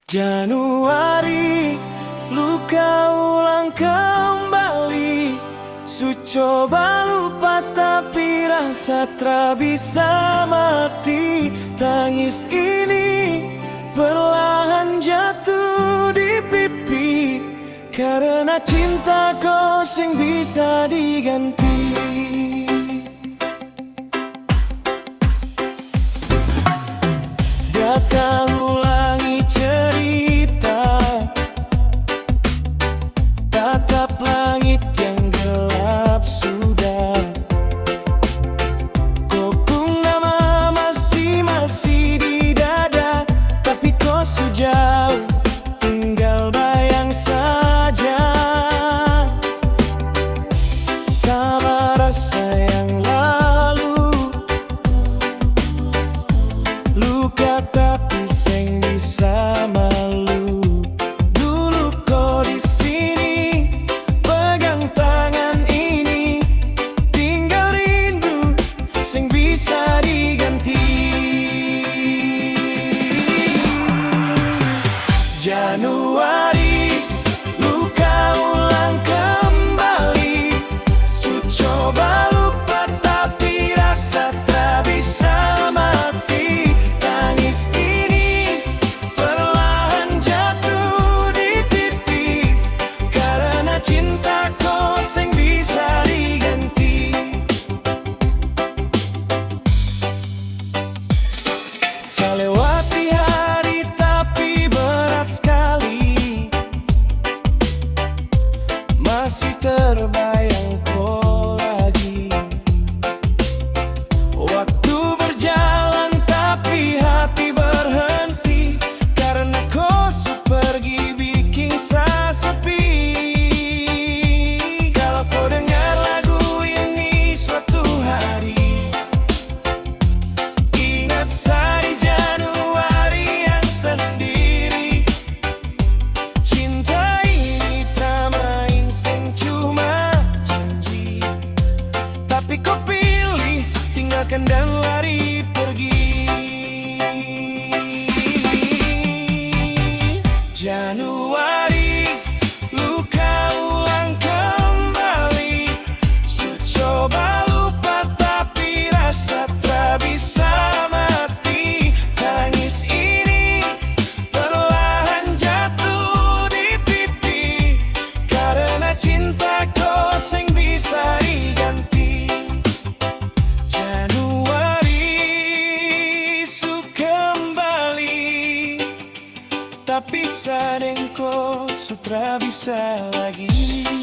Januari, luka ulang kembali. Su coba lupa tapi rasa tak bisa mati. Tangis ini perlahan jatuh di pipi, karena cinta kau sing bisa diganti. Datang ulangi cerita, tatap langit yang gelap sudah. Kau pun nama masih di dada, tapi kau sejauh tinggal bayang saja. Sama rasa yang lalu, luka tapi sing bisa malu. Dulu kau di sini pegang tangan ini, tinggal rindu sing bisa diganti. Januari, luka ulang kembali. Su coba lupa tapi rasa tak bisa mati. Tangis ini perlahan jatuh di pipi, karena cinta kau sing bisa diganti. Selewati hari tapi berat sekali, masih terbayang kau lagi. Waktu berjalan tapi hati berhenti, karena kau pergi bikin saya sepi. Kalau kau dengar lagu ini suatu hari, ingat saya di Januari yang sendiri. Cinta ini tak main sing cuma janji, tapi kau pilih tinggalkan dan lari pergi. Januari, luka ulang kembali. Su coba lupa tapi rasa tak bisa mati. Tangis ini perlahan jatuh di pipi, karena cinta kau sing bisa diganti. Januari, su kembali, tapi sadeng kau sutra bisa lagi.